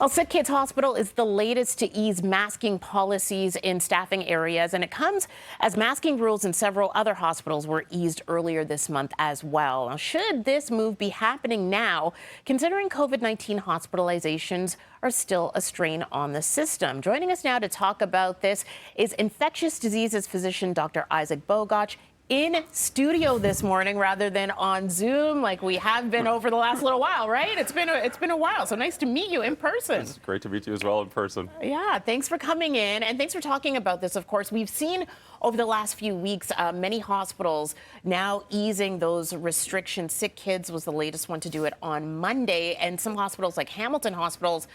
Well, Sick Kids Hospital is the latest to ease masking policies in staffing areas, and it comes as masking rules in several other hospitals were eased earlier this month as well. Now, should this move be happening now, considering COVID-19 hospitalizations are still a strain on the system? Joining us now to talk about this is infectious diseases physician Dr. Isaac Bogoch, in studio this morning rather than on Zoom like we have been over the last little while, right? It's been a while, so nice to meet you in person. It's great to meet you as well in person. Yeah, thanks for coming in and thanks for talking about this. Of course, we've seen over the last few weeks many hospitals now easing those restrictions. Sick Kids was the latest one to do it on Monday, and some hospitals like Hamilton hospitals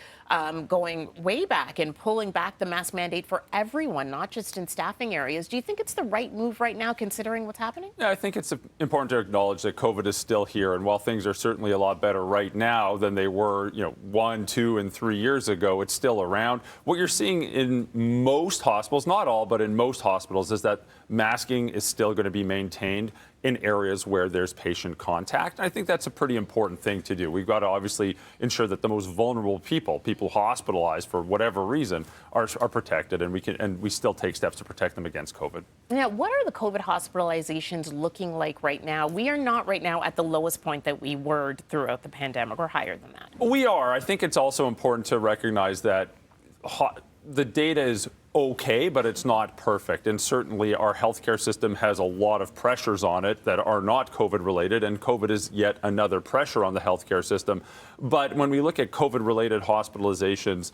going way back and pulling back the mask mandate for everyone, not just in staffing areas. Do you think it's the right move right now considering what's happening? Yeah, I think it's important to acknowledge that COVID is still here, and while things are certainly a lot better right now than they were, 1, 2, and 3 years ago, it's still around. What you're seeing in most hospitals, not all, but in most hospitals, is that masking is still going to be maintained in areas where there's patient contact. And I think that's a pretty important thing to do. We've got to obviously ensure that the most vulnerable people hospitalized for whatever reason, are protected, and we still take steps to protect them against COVID. Now, what are the COVID hospitalizations looking like right now? We are not right now at the lowest point that we were throughout the pandemic, or higher than that. We are. I think it's also important to recognize that the data is okay, but it's not perfect. And certainly our healthcare system has a lot of pressures on it that are not COVID related, and COVID is yet another pressure on the healthcare system. But when we look at COVID related hospitalizations,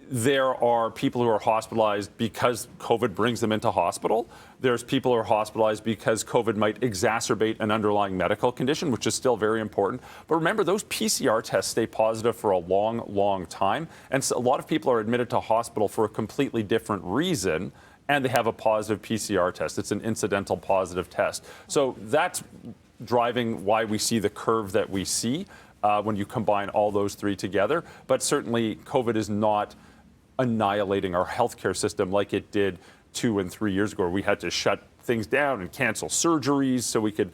there are people who are hospitalized because COVID brings them into hospital. There's people who are hospitalized because COVID might exacerbate an underlying medical condition, which is still very important. But remember, those PCR tests stay positive for a long, long time. And so a lot of people are admitted to hospital for a completely different reason, and they have a positive PCR test. It's an incidental positive test. So that's driving why we see the curve that we see when you combine all those three together. But certainly COVID is not annihilating our healthcare system like it did 2 and 3 years ago, where we had to shut things down and cancel surgeries so we could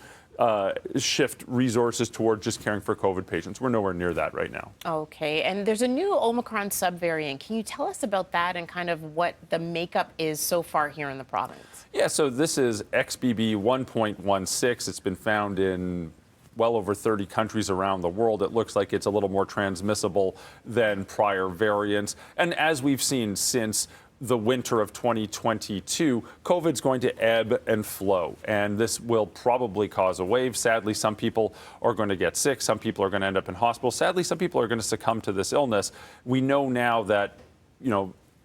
shift resources toward just caring for COVID patients. We're nowhere near that right now. Okay, and there's a new Omicron subvariant. Can you tell us about that and kind of what the makeup is so far here in the province? Yeah, so this is XBB 1.16. It's been found in well over 30 countries around the world. It looks like it's a little more transmissible than prior variants. And as we've seen since the winter of 2022, COVID's going to ebb and flow, and this will probably cause a wave. Sadly, some people are going to get sick. Some people are going to end up in hospital. Sadly, some people are going to succumb to this illness. We know now that,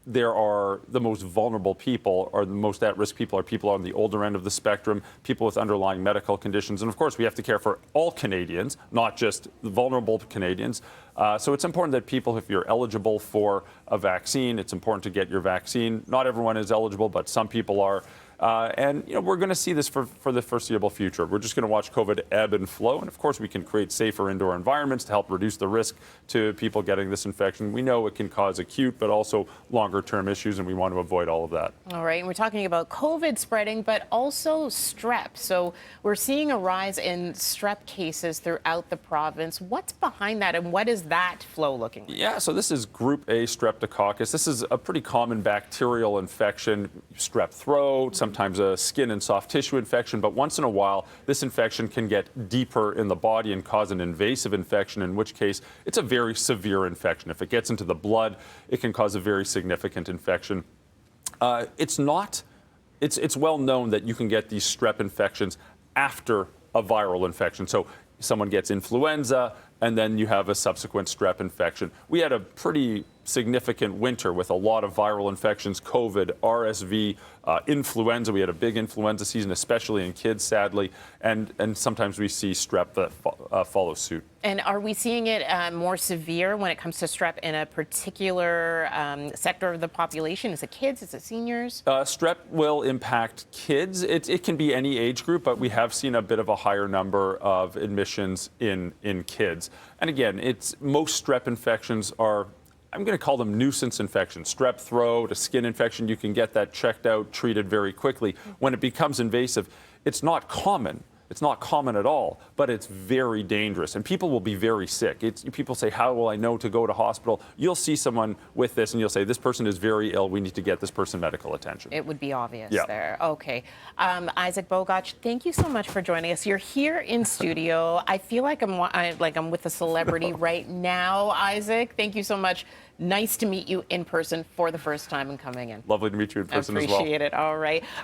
there are the most vulnerable people, or the most at-risk people, are people on the older end of the spectrum, people with underlying medical conditions. And of course, we have to care for all Canadians, not just the vulnerable Canadians. So it's important that people, if you're eligible for a vaccine, it's important to get your vaccine. Not everyone is eligible, but some people are. And we're going to see this for the foreseeable future. We're just going to watch COVID ebb and flow. And of course, we can create safer indoor environments to help reduce the risk to people getting this infection. We know it can cause acute, but also longer term issues, and we want to avoid all of that. All right. And we're talking about COVID spreading, but also strep. So we're seeing a rise in strep cases throughout the province. What's behind that, and what is that flow looking like? Yeah, so this is group A Streptococcus. This is a pretty common bacterial infection, strep throat, sometimes a skin and soft tissue infection, but once in a while, this infection can get deeper in the body and cause an invasive infection, in which case it's a very severe infection. If it gets into the blood, it can cause a very significant infection. It's well known that you can get these strep infections after a viral infection. So someone gets influenza, and then you have a subsequent strep infection. We had a pretty significant winter with a lot of viral infections, COVID, RSV, influenza. We had a big influenza season, especially in kids, sadly, and sometimes we see strep that follow suit. And are we seeing it more severe when it comes to strep in a particular sector of the population? Is it kids? Is it seniors? Strep will impact kids. It can be any age group, but we have seen a bit of a higher number of admissions in kids. And again, most strep infections are, I'm going to call them nuisance infections. Strep throat, a skin infection, you can get that checked out, treated very quickly. When it becomes invasive, it's not common It's not common at all, but it's very dangerous, and people will be very sick. People say, how will I know to go to hospital? You'll see someone with this, and you'll say, this person is very ill. We need to get this person medical attention. It would be obvious Yeah. there. Okay. Isaac Bogoch, thank you so much for joining us. You're here in studio. I feel like I'm with a celebrity right now, Isaac. Thank you so much. Nice to meet you in person for the first time and coming in. Lovely to meet you in person as well. Appreciate it. All right.